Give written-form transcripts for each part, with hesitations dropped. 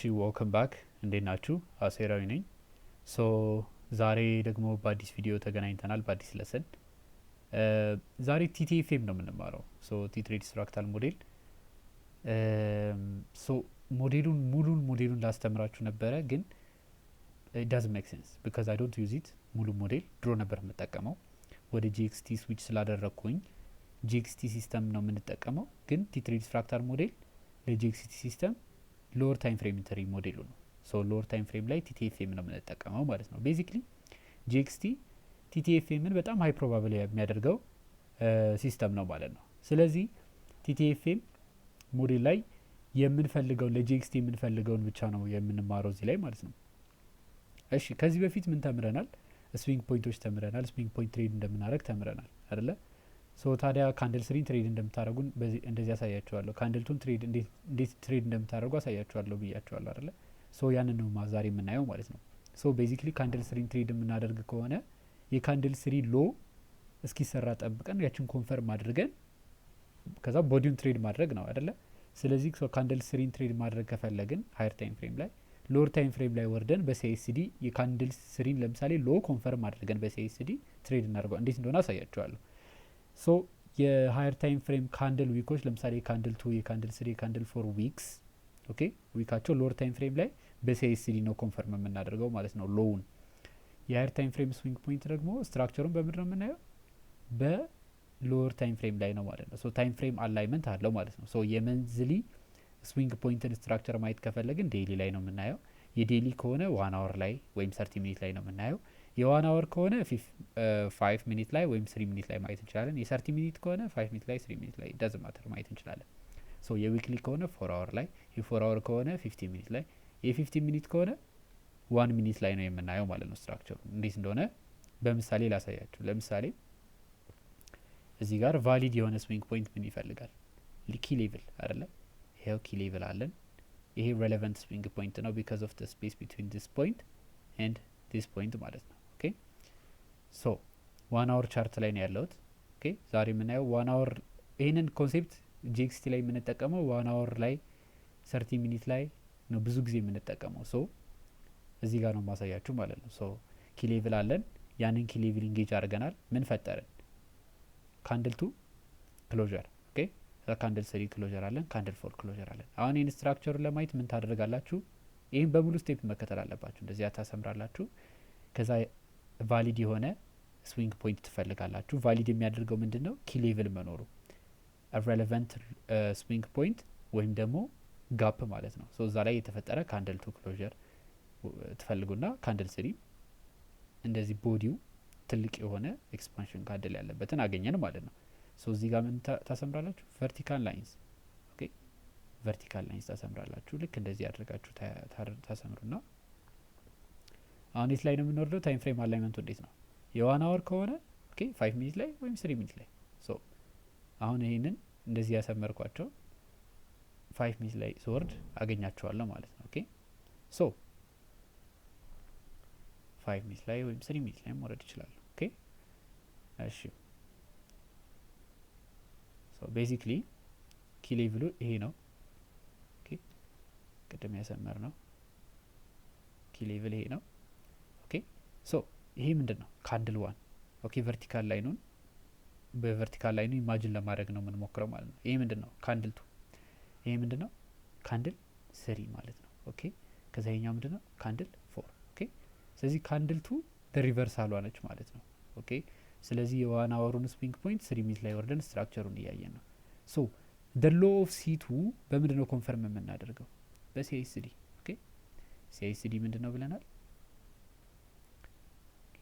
welcome back እንዴት ናችሁ? አሴራዊ ነኝ። ሶ ዛሬ ደግሞ በአዲስ ቪዲዮ ተገናኝተናል፣ በአዲስ ለሰን። ዛሬ ቲቲኤፍኤም ነው የምንማረው። ሶ ቲትሬዲስ ፍራክታል ሞዴል። ሶ ሞዴሉን ሞዴሉን ላስተምራችሁ ነበረ፣ ግን it doesn't make sense because I don't use it። ሙሉ ሞዴል ድሮ ነበር የምጠቀመው። ወደ ጂኤክስቲ ስዊች ስላደረግኩኝ ጂኤክስቲ ሲስተም ነው የምንጠቀመው፣ ግን ቲትሬዲስ ፍራክታል ሞዴል ለጂኤክስቲ ሲስተም ሎወር ታይም ፍሬም ኢንተሪ ሞዴሉ ነው። ሶ ሎወር ታይም ፍሬም ላይ ቲቲኤፍኤም ነው የምንጠቀመው ማለት ነው። ቤዚክሊ ጂኤክስቲ ቲቲኤፍኤምን በጣም ሀይ ፕሮባብል የሚያደርገው ሲስተም ነው ማለት ነው። ስለዚህ ቲቲኤፍኤም ሞዴል ላይ የምንፈልገው ለጂኤክስቲ የምንፈልገውን ብቻ ነው የምንማረው እዚህ ላይ ማለት ነው። እሺ ከዚህ በፊት ምን ተምረናል? ስዊንግ ፖይንቶች ተምረናል። ስዊንግ ፖይንት ትሬድ እንደምናደርግ ተምረናል አይደለ? ሶ ታዲያ ካንድል ስሪን ትሬድ እንደምታደርጉን እንደዚህ አሳያችኋለሁ። ካንድልቱን ትሬድ እንዴት ትሬድ እንደምታደርጉ አሳያችኋለሁ ብያችኋለሁ አይደለ? ሶ ያንን ነው ዛሬ የምናየው ማለት ነው። ሶ ቤዚክሊ ካንድል ስሪን ትሬድ የምናደርግ ከሆነ የካንድል ስሪ ሎ እስኪሰራ ጠብቀን ያችን ኮንፈርም አድርገን ከዛ ቦዲውን ትሬድ ማድረግ ነው አይደለ? ስለዚህ ካንድል ስሪን ትሬድ ማድረግ ከፈለግን ሃየር ታይም ፍሬም ላይ ሎወር ታይም ፍሬም ላይ ወርደን በሲኤስዲ የካንድል ስሪን ለምሳሌ ሎ ኮንፈርም አድርገን በሲኤስዲ ትሬድ እናደርገው እንዴት እንደሆነ አሳያችኋለሁ። ሶ የሃየር ታይም ፍሬም ካንድል ዊኮች ለምሳሌ የካንድል 2 የካንድል 3 የካንድል 4 ዊክስ ኦኬ ዊካቸው ሎወር ታይም ፍሬም ላይ በሲኤስዲ ነው ኮንፈርም የምናደርገው ማለት ነው ሎውን። የሃየር ታይም ፍሬም ስዊንግ ፖይንት ደግሞ ስትራክቸሩን በምንድን ነው የምናየው? በሎወር ታይም ፍሬም ላይ ነው ማለት ነው። ሶ ታይም ፍሬም አላይመንት አለው ማለት ነው። ሶ የመንዝሊ ስዊንግ ፖይንትን ስትራክቸር ማየት ከፈለግን ዴይሊ ላይ ነው የምናየው። የዴይሊ ከሆነ 1 አወር ላይ ወይም 30 ሚኒት ላይ ነው የምናየው። የ1 አወር ከሆነ 5 ሚኒት ላይ ወይም 3 ሚኒት ላይ ማየት እንችላለን። የ30 ሚኒት ከሆነ 5 ሚኒት ላይ 3 ሚኒት ላይ ዳዝ ማተር ማየት እንችላለን። ሶ የዊክሊ ከሆነ 4 አወር ላይ፣ የ4 አወር ከሆነ 15 ሚኒት ላይ፣ የ15 ሚኒት ከሆነ 1 ሚኒት ላይ ነው የምናየው ማለት ነው። ስትራክቸሩ እንዴት እንደሆነ በምሳሌ ላሳያችሁ። ለምሳሌ እዚህ ጋር ቫሊድ የሆነ ስዊንግ ፖይንት ምን ይፈልጋል? ኪ ሌቭል አይደለ? ይሄው ኪ ሌቭል አለን። ይሄ ሬሌቫንት ስዊንግ ፖይንት ነው ቢካዝ ኦፍ ዘ ስፔስ ቢትዊን ዲስ ፖይንት ኤንድ ዲስ ፖይንት ማለት ነው። ኦኬ ሶ 1 አወር ቻርት ላይ ነው ያለሁት። ኦኬ ዛሬ የምናየው 1 አወር ይህንን ኮንሴፕት ጂኤክስቲ ላይ የምንጠቀመው 1 አወር ላይ 30 ሚኒት ላይ ነው ብዙ ጊዜ የምንጠቀመው። ሶ እዚህ ጋር ነው ማሳያችሁ ማለት ነው። ሶ ኪ ሌቭል አለን። ያንን ኪ ሌቭል ኢንጌጅ አድርገናል። ምን ፈጠርን? ካንድል 2 ክሎዥር ኦኬ ካንድል 3 ክሎዥር አለን። ካንድል 4 ክሎዥር አለን። አሁን ይህን ስትራክቸሩን ለማየት ምን ታደርጋላችሁ? ይህም በሙሉ ስቴፕ መከተል አለባችሁ። እንደዚያ ታሰምራላችሁ። ከዛ ቫሊድ የሆነ ስዊንግ ፖይንት ትፈልጋላችሁ። ቫሊድ የሚያደርገው ምንድን ነው? ኪ ሌቭል መኖሩ ሬሌቫንት ስዊንግ ፖይንት ወይም ደግሞ ጋፕ ማለት ነው። ሶ እዛ ላይ የተፈጠረ ካንድል 2 ክሎዥር ትፈልጉና ካንድል 3 እንደዚህ ቦዲው ትልቅ የሆነ ኤክስፓንሽን ካንድል ያለበትን አገኘን ማለት ነው። ሶ እዚህ ጋር ምን ታሰምራላችሁ? ቨርቲካል ላይንስ ኦኬ ቨርቲካል ላይንስ ታሰምራላችሁ። ልክ እንደዚህ አድርጋችሁ ታሰምሩና አሁን የት ላይ ነው የምንወርደው? ታይም ፍሬም አላይመንቱ እንዴት ነው? የ1 አወር ከሆነ ኦኬ 5 ሚኒት ላይ ወይም 3 ሚኒት ላይ። ሶ አሁን ይሄንን እንደዚህ ያሰመርኳቸው 5 ሚኒት ላይ ስወርድ አገኛቸዋለሁ ማለት ነው። ኦኬ ሶ 5 ሚኒት ላይ ወይም 3 ሚኒት ላይ መውረድ ይችላል። ኦኬ እሺ ሶ ቤዚክሊ ኪ ሌቭሉ ይሄ ነው። ኦኬ ቅድም ያሰመር ነው ኪ ሌቭል ይሄ ነው። ኦኬ ሶ ይሄ ምንድን ነው? ካንድል 1 ኦኬ ቨርቲካል ላይኑን በቨርቲካል ላይኑ ኢማጂን ለማድረግ ነው የምንሞክረው ማለት ነው። ይሄ ምንድን ነው? ካንድል 2 ይሄ ምንድን ነው? ካንድል 3 ማለት ነው። ኦኬ ከዛ ይሄኛው ምንድን ነው? ካንድል 4 ኦኬ ስለዚህ ካንድል 2 ሪቨርሳሏ ነች ማለት ነው። ኦኬ ስለዚህ የ1 አወሩን ስዊንግ ፖይንት 3 ሚኒት ላይ ወርደን ስትራክቸሩን እያየን ነው። ሶ ደ ሎ ኦፍ ሲቱ በምንድን ነው ኮንፈርም የምናደርገው? በሲኤስዲ ኦኬ ሲኤስዲ ምንድን ነው ብለናል?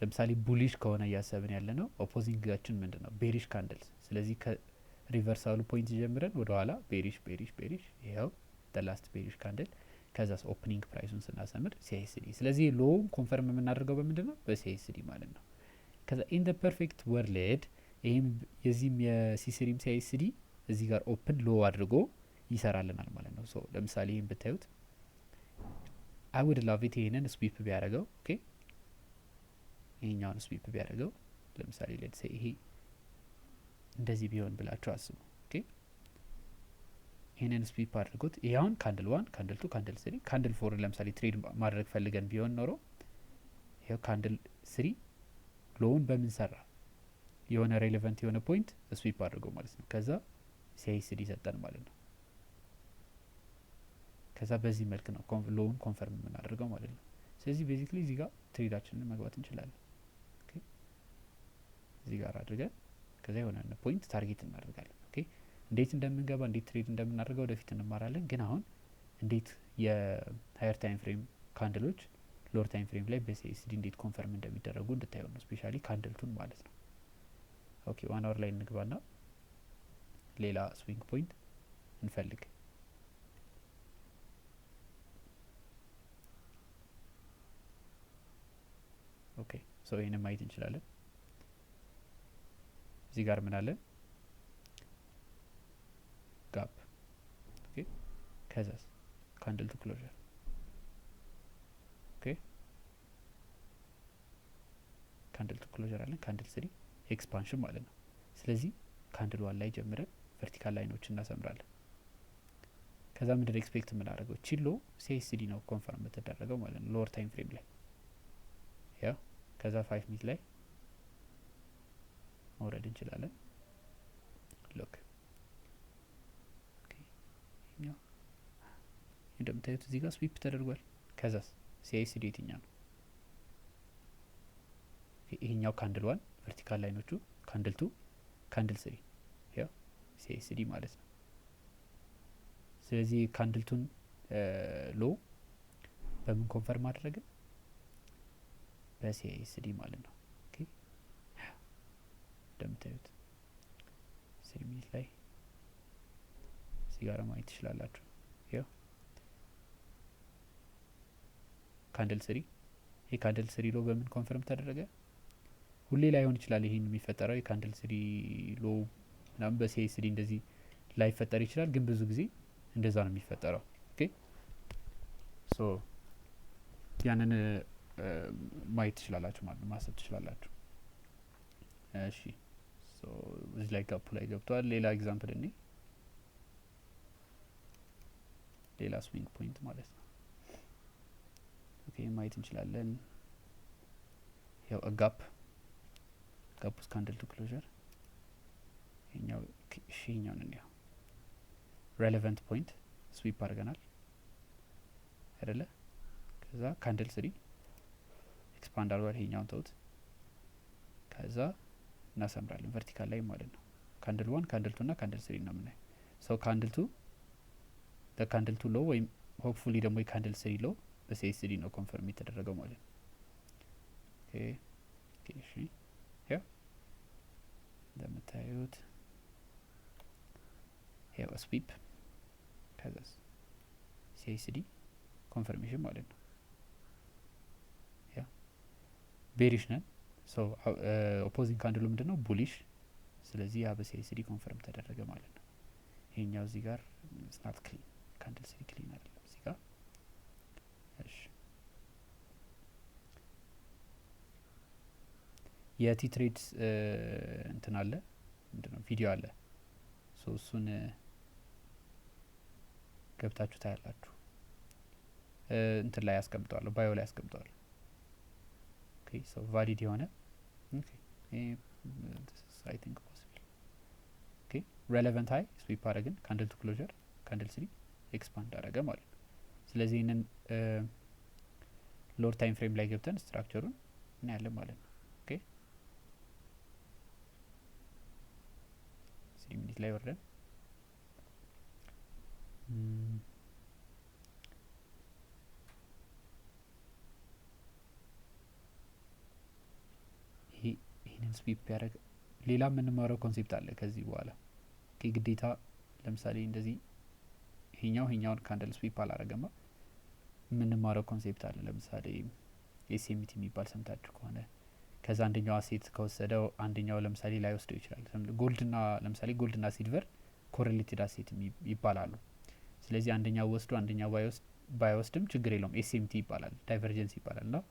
ለምሳሌ ቡሊሽ ከሆነ እያሰብን ያለ ነው። ኦፖዚንጋችን ምንድን ነው? ቤሪሽ ካንድልስ። ስለዚህ ከሪቨርሳሉ ፖይንት ጀምረን ወደ ኋላ ቤሪሽ ቤሪሽ ቤሪሽ ይኸው ደ ላስት ቤሪሽ ካንድል ከዛስ ኦፕኒንግ ፕራይሱን ስናሰምር ሲኤስዲ። ስለዚህ ሎውን ኮንፈርም የምናደርገው በምንድን ነው? በሲኤስዲ ማለት ነው። ከዛ ኢን ደ ፐርፌክት ወርልድ ይህም የዚህም የሲስሪም ሲኤስዲ እዚህ ጋር ኦፕን ሎ አድርጎ ይሰራልናል ማለት ነው። ሶ ለምሳሌ ይህን ብታዩት አይ ውድ ላቭ ኢት ይህንን ስዊፕ ቢያደርገው ኦኬ ይሄኛውን ስዊፕ ቢያደርገው ለምሳሌ ሌትስ ሴ ይሄ እንደዚህ ቢሆን ብላችሁ አስቡ። ኦኬ ይህንን ስዊፕ አድርጎት ይሄ አሁን ካንድል 1 ካንድል 2 ካንድል 3 ካንድል 4 ለምሳሌ ትሬድ ማድረግ ፈልገን ቢሆን ኖሮ ይሄው ካንድል 3 ሎውን በምን ሰራ የሆነ ሬሌቫንት የሆነ ፖይንት ስዊፕ አድርገው ማለት ነው። ከዛ ሲአይኤስዲ ሰጠን ማለት ነው። ከዛ በዚህ መልክ ነው ሎውን ኮንፈርም የምናደርገው ማለት ነው። ስለዚህ ቤዚክሊ እዚህ ጋር ትሬዳችንን መግባት እንችላለን። ኦኬ እዚህ ጋር አድርገን ከዛ የሆነ ፖይንት ታርጌት እናደርጋለን። ኦኬ እንዴት እንደምንገባ እንዴት ትሬድ እንደምናደርገው ወደፊት እንማራለን። ግን አሁን እንዴት የሃየር ታይም ፍሬም ካንድሎች ሎወር ታይም ፍሬም ላይ በሲኤስዲ እንዴት ኮንፈርም እንደሚደረጉ እንድታዩ ነው። ስፔሻሊ ካንድልቱን ማለት ነው። ኦኬ 1 አወር ላይ እንግባና ሌላ ስዊንግ ፖይንት እንፈልግ። ኦኬ ሶ ይሄንን ማየት እንችላለን። እዚህ ጋር ምን አለን? ጋፕ። ኦኬ ከዛስ ካንድል ቱ ክሎዥር። ኦኬ ካንድል ቱ ክሎዥር አለን። ካንድል 3 ኤክስፓንሽን ማለት ነው። ስለዚህ ካንድል 1 ላይ ጀምረን ቨርቲካል ላይኖች እናሰምራለን። ከዛ ምንድን ኤክስፔክት የምናደርገው ቺሎ ሲኤስዲ ነው ኮንፈርም የምትደረገው ማለት ነው ሎወር ታይም ፍሬም ላይ ያው ከዛ 5 ሚኒት ላይ መውረድ እንችላለን። ሎክ ኦኬ ያው እንደምታዩት እዚህ ጋር ስዊፕ ተደርጓል። ከዛስ ሲኤስዲ የትኛው ነው? ይሄኛው ካንድል 1 ቨርቲካል ላይኖቹ ካንድል 2 ካንድል 3 ያው ሲኤስዲ ማለት ነው። ስለዚህ ካንድልቱን ሎ በምን ኮንፈርም አደረግን? በሲኤስዲ ማለት ነው። ኦኬ እንደምታዩት 3 ሚኒት ላይ እዚህ ጋር ማየት ትችላላችሁ። ያው ካንድል 3 ይሄ ካንድል 3 ሎ በምን ኮንፈርም ተደረገ? ሁሌ ላይሆን ይችላል ይሄን የሚፈጠረው የካንድል 3 ሎ ምናምን በሲኤስዲ እንደዚህ ላይፈጠር ይችላል፣ ግን ብዙ ጊዜ እንደዛ ነው የሚፈጠረው። ኦኬ ሶ ያንን ማየት ትችላላችሁ ማለት ነው፣ ማሰብ ትችላላችሁ። እሺ ሶ እዚህ ላይ ጋፑ ላይ ገብቷል። ሌላ ኤግዛምፕል እኔ ሌላ ስዊንግ ፖይንት ማለት ነው። ኦኬ ማየት እንችላለን። ያው ጋፕ ውስጥ ካንድል ቱ ክሎዥር ይሄኛው ይሄኛው ነው ያው ሬሌቫንት ፖይንት ስዊፕ አድርገናል አይደለ? ከዛ ካንድል 3 ኤክስፓንድ አድርጓል። ይሄኛውን ተውት። ከዛ እናሰምራለን ቨርቲካል ላይ ማለት ነው። ካንድል 1 ካንድል 2 እና ካንድል 3 ነው የምናየው። ሶ ካንድል 2 ካንድል 2 ሎ ወይም ሆፕፉሊ ደግሞ የካንድል 3 ሎ በሲኤስዲ ነው ኮንፈርም የተደረገው ማለት ነው። ኦኬ እሺ ያው እንደምታዩት ያው ስዊፕ ከዛስ ሲኤስዲ ኮንፈርሜሽን ማለት ነው። ያ ቤሪሽ ነን። ሶ ኦፖዚንግ ካንድሉ ምንድነው? ቡሊሽ። ስለዚህ ያ በሲኤስዲ ኮንፈርም ተደረገ ማለት ነው። ይሄኛው እዚህ ጋር ስናት ክሊን ካንድል 3 ክሊን አይደለም እዚህ ጋር። እሺ የቲ ትሬድ እንትን አለ ምንድነው ቪዲዮ አለ። ሶ እሱን ገብታችሁ ታያላችሁ። እንትን ላይ ያስቀምጠዋለሁ፣ ባዮ ላይ ያስቀምጠዋለሁ። ኦኬ ሶ ቫሊድ የሆነ ኦኬ አይ ቲንክ ፖሲብል ኦኬ ሬሌቫንት ሃይ ስዊፕ አደረግን ካንድል ቱ ክሎዥር ካንድል 3 ኤክስፓንድ አደረገ ማለት ነው። ስለዚህ ይህንን ሎወር ታይም ፍሬም ላይ ገብተን ስትራክቸሩን እናያለን ማለት ነው። ኦኬ 3 ሚኒት ላይ ወርደን ይህንን ስዊፕ ያደረገ ሌላ የምንማረው ኮንሴፕት አለ ከዚህ በኋላ። ግዴታ ለምሳሌ እንደዚህ ይሄኛውን ካንድል ስዊፕ አላረገማ የምንማረው ኮንሴፕት አለ። ለምሳሌ ኤስኤምቲ የሚባል ሰምታችሁ ከሆነ ከዛ አንደኛው አሴት ከወሰደው አንደኛው ለምሳሌ ላይ ወስደው ይችላል። ለምሳሌ ጎልድና ሲልቨር ኮሬሌትድ አሴት ይባላሉ። ስለዚህ አንደኛው ወስዶ አንደኛው ባይወስድም ችግር የለውም፣ ኤስኤምቲ ይባላል፣ ዳይቨርጀንስ ይባላል። ነው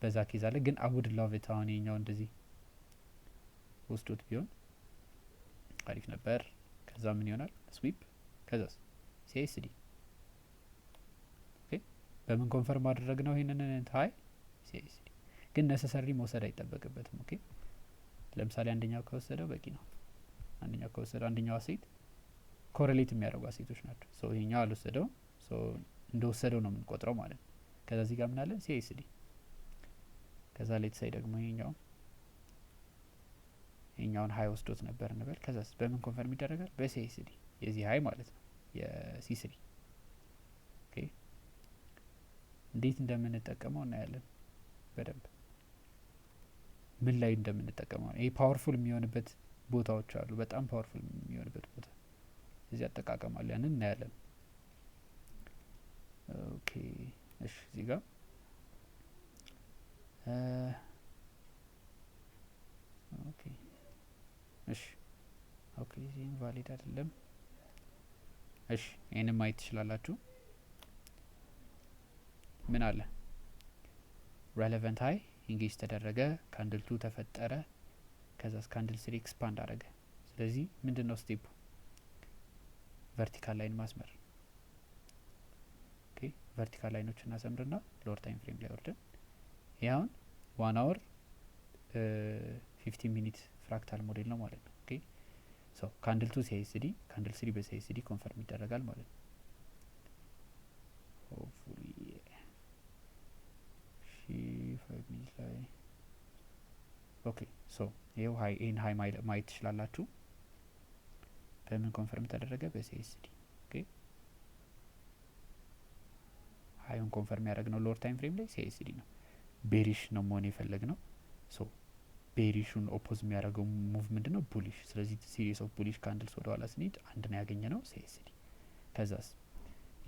በዛ ኬዝ አለ። ግን አቡድ ላቭት አሁን ይሄኛው እንደዚህ ወስዶት ቢሆን አሪፍ ነበር። ከዛ ምን ይሆናል? ስዊፕ ከዛስ ሲኤስዲ ኦኬ በምን ኮንፈርም ማድረግ ነው ይሄንን ሀይ ሲኤስዲ ግን ነሰሰሪ መውሰድ አይጠበቅበትም ኦኬ ለምሳሌ አንደኛው ከወሰደው በቂ ነው አንደኛው ከወሰደው አንደኛው አሴት ኮሬሌት የሚያደርጉ አሴቶች ናቸው ሶ ይሄኛው አልወሰደው ሶ እንደወሰደው ነው የምንቆጥረው ማለት ነው ከዛ እዚህ ጋር ምን አለን ሲኤስዲ ከዛ ሌት ሳይ ደግሞ ይሄኛውን ሀይ ወስዶት ነበር እንበል ከዛስ በምን ኮንፈርም ይደረጋል በሲኤስዲ የዚህ ሀይ ማለት ነው የሲ3 ኦኬ እንዴት እንደምንጠቀመው እናያለን በደንብ ምን ላይ እንደምንጠቀመው ይሄ ፓወርፉል የሚሆንበት ቦታዎች አሉ በጣም ፓወርፉል የሚሆንበት ቦታ እዚህ አጠቃቀም አለ ያንን እናያለን ኦኬ እሺ እዚህ ጋር ኦኬ እሺ ኦኬ እዚህ ኢንቫሊድ አይደለም እሺ ይሄንን ማየት ትችላላችሁ ምን አለ ሬሌቫንት ሃይ ኢንጌጅ ተደረገ ካንድል 2 ተፈጠረ ከዛ ካንድል 3 ኤክስፓንድ አደረገ ስለዚህ ምንድነው ስቴፑ ቨርቲካል ላይን ማስመር ኦኬ ቨርቲካል ላይኖችን እናሰምርና ሎወር ታይም ፍሬም ላይ ወርደን ያውን 1 hour 15 ሚኒት ፍራክታል ሞዴል ነው ማለት ነው ኦኬ ሶ ካንድል 2 ሲኤስዲ ካንድል 3 በሲኤስዲ ኮንፈርም ይደረጋል ማለት ነው ሆፕፉሊ 5 ሚኒት ላይ ኦኬ ሶ ይሄው ሃይ ኢን ሃይ ማየት ትችላላችሁ በምን ኮንፈርም ተደረገ በሲኤስዲ ኦኬ ሃይን ኮንፈርም ያደረግነው ሎወር ታይም ፍሬም ላይ ሲኤስዲ ነው ቤሪሽ ነው መሆን የፈለግነው ሶ ቤሪሹን ኦፖዝ የሚያደርገው ሙቭ ምንድነው ቡሊሽ ስለዚህ ሲሪስ ኦፍ ቡሊሽ ካንድልስ ወደ ኋላ ስንሄድ አንድ ነው ያገኘነው ሲኤስዲ ከዛስ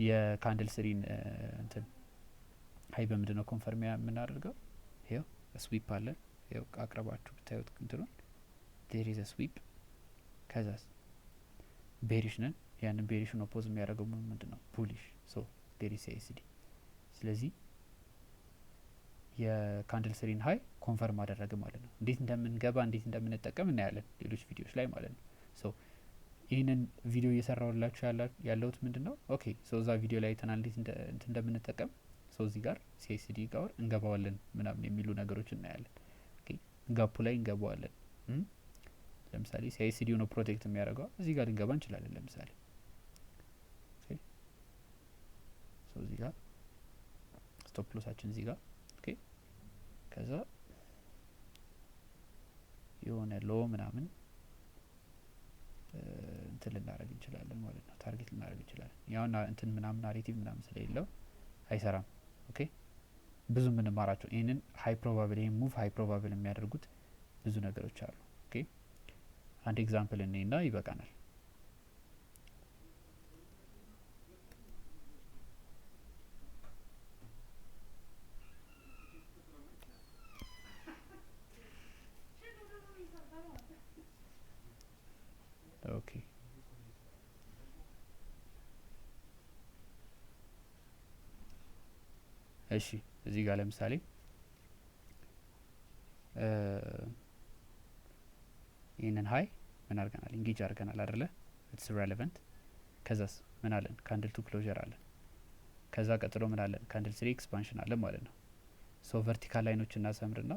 የካንድል ስሪን እንትን ሃይ በምንድነው ኮንፈርም የምናደርገው ይሄው ስዊፕ አለ ይሄው አቅርባችሁ ብታዩት እንትኑን there is a sweep ከዛስ ቤሪሽ ነን ያንን ቤሪሹን ኦፖዝ የሚያደርገው ምንድነው ቡሊሽ ሶ there is CSD ስለዚህ የካንድል ስሪን ሃይ ኮንፈርም አደረገ ማለት ነው እንዴት እንደምንገባ እንዴት እንደምንጠቀም እናያለን ሌሎች ቪዲዮዎች ላይ ማለት ነው ሶ ይሄንን ቪዲዮ እየሰራሁላችሁ ያለሁት ምንድነው ኦኬ ሶ እዛ ቪዲዮ ላይ ተናል እንዴት እንደምንጠቀም ሶ እዚህ ጋር ሲኤስዲ ጋር እንገባዋለን ምናምን የሚሉ ነገሮች እናያለን ኦኬ ጋፑ ላይ እንገባዋለን ለምሳሌ ሲኤስዲ ነው ፕሮቴክት የሚያደርገው እዚህ ጋር እንገባ እንችላለን ለምሳሌ ኦኬ ሶ እዚህ ጋር ስቶፕ ሎሳችን እዚህ ጋር ኦኬ ከዛ የሆነ ሎ ምናምን እንትን ልናደርግ እንችላለን ማለት ነው ታርጌት ልናደርግ እንችላለን ያውና እንትን ምናምን ናሬቲቭ ምናምን ስለሌለው አይሰራም ኦኬ ብዙ ምን ማራቸው ይሄንን ሃይ ፕሮባቢሊ ሙቭ ሃይ ፕሮባቢሊ የሚያደርጉት ብዙ ነገሮች አሉ ኦኬ አንድ ኤግዛምፕል እንይና ይበቃናል ኦኬ እሺ እዚህ ጋር ለምሳሌ ይሄንን ሃይ ምን አድርገናል ኢንጌጅ አድርገናል አይደለ ኢትስ ሬሌቫንት ከዛስ ምን አለን ካንድል 2 ክሎዥር አለን ከዛ ቀጥሎ ምን አለን ካንድል 3 ኤክስፓንሽን አለ ማለት ነው ሶ ቨርቲካል ላይኖች እና ሰምርና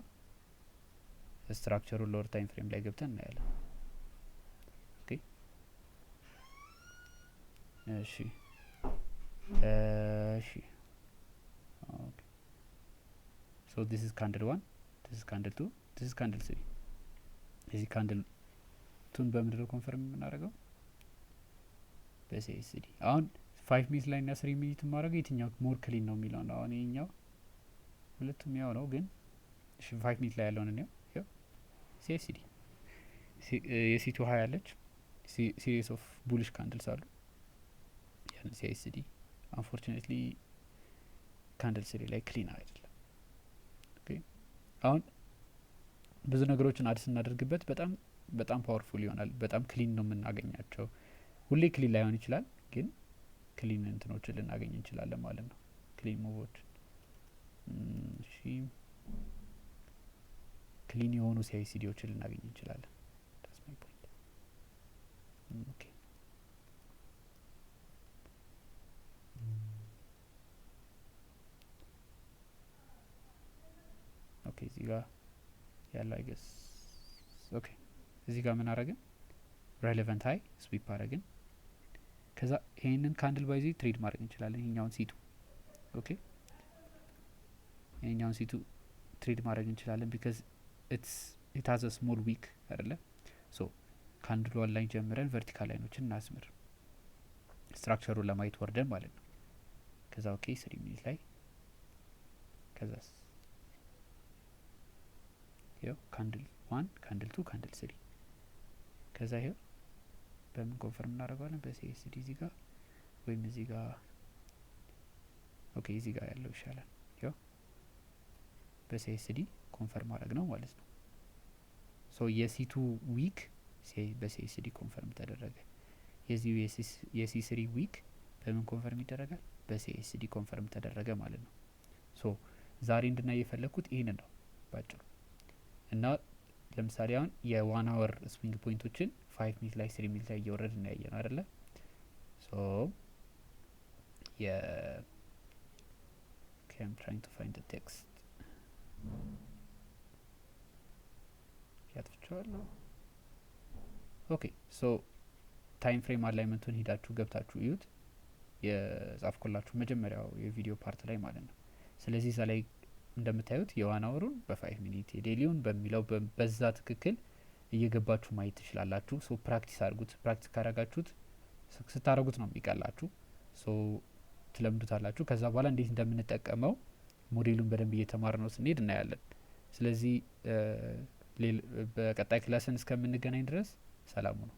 ስትራክቸሩ ሎወር ታይም ፍሬም ላይ ገብተን እናያለን ኦኬ እሺ እሺ ኦኬ so this is candle 1 this is candle 2 this is candle 3 እዚህ ካንድል ቱን በምንድነው ኮንፈርም የምናደርገው በሲኤስዲ አሁን 5 ሚኒት ላይ እና 3 ሚኒት ማድረግ የትኛው ሞር ክሊን ነው የሚለው ነው አሁን ይሄኛው ሁለቱም ያው ነው ግን እሺ 5 ሚኒት ላይ ያለውን ነው ያው ሲኤስዲ የሲ2 ሃይ አለች ሲሪስ ኦፍ ቡሊሽ ካንድልስ አሉ ያን ሲኤስዲ አንፎርቹኔትሊ ካንድል 3 ላይ ክሊን አይደለም ኦኬ አሁን ብዙ ነገሮችን አዲስ እናደርግበት በጣም ፓወርፉል ይሆናል በጣም ክሊን ነው የምናገኛቸው ሁሌ ክሊን ላይሆን ይችላል ግን ክሊን እንትኖችን ልናገኝ እንችላለን ማለት ነው ክሊን ሙቮች እሺ ክሊን የሆኑ ሲኤስዲዎችን ልናገኝ እንችላለን that's my point ኦኬ ኦኬ እዚህ ጋር ያለው አይገስ ኦኬ እዚህ ጋር ምን አረግን ሬሌቫንት ሃይ ስዊፕ አረግን ከዛ ይሄንን ካንድል ባይዚ ትሬድ ማድረግ እንችላለን ይሄኛውን ሲቱ ኦኬ ይሄኛውን ሲቱ ትሬድ ማድረግ እንችላለን because it has a small week አይደለ ሶ ካንድሉ ላይ ጀምረን ቨርቲካል ላይኖችን እናስምር ስትራክቸሩን ለማየት ወርደን ማለት ነው ከዛ ኦኬ 3 ሚኒት ላይ ከዛስ ያው ካንድል 1 ካንድል 2 ካንድል 3 ከዛ ይሄው በምን ኮንፈርም እናደርጋለን በሲኤስዲ እዚህ ጋር ወይም እዚህ ጋር ኦኬ እዚህ ጋር ያለው ይሻላል ያው በሲኤስዲ ኮንፈርም ማድረግ ነው ማለት ነው ሶ የሲ2 ዊክ በሲኤስዲ ኮንፈርም ተደረገ የዚህ የሲ3 ዊክ በምን ኮንፈርም ይደረጋል በሲኤስዲ ኮንፈርም ተደረገ ማለት ነው ሶ ዛሬ እንድናይ የፈለኩት ይሄን ነው ባጭሩ እና ለምሳሌ አሁን የ1 አወር ስዊንግ ፖይንቶችን 5 ሚኒት ላይ 3 ሚኒት ላይ እየወረድን ነው ያየነው አይደለ ሶ okay I'm trying to find the text ያጥፍቻለሁ ኦኬ ሶ ታይም ፍሬም አላይመንቱን ሄዳችሁ ገብታችሁ እዩት የጻፍኩላችሁ መጀመሪያው የቪዲዮ ፓርት ላይ ማለት ነው ስለዚህ እዛ ላይ እንደምታዩት የ1 አወሩን በ5 ሚኒት የዴሊውን በሚለው በዛ ትክክል እየገባችሁ ማየት ትችላላችሁ ሶ ፕራክቲስ አድርጉት ፕራክቲስ ካረጋችሁት ስታረጉት ነው የሚቀላችሁ ሶ ትለምዱታላችሁ ከዛ በኋላ እንዴት እንደምንጠቀመው ሞዴሉን በደንብ እየተማርነው ስንሄድ እናያለን ስለዚህ በቀጣይ ክላስን እስከምንገናኝ ድረስ ሰላሙ ነው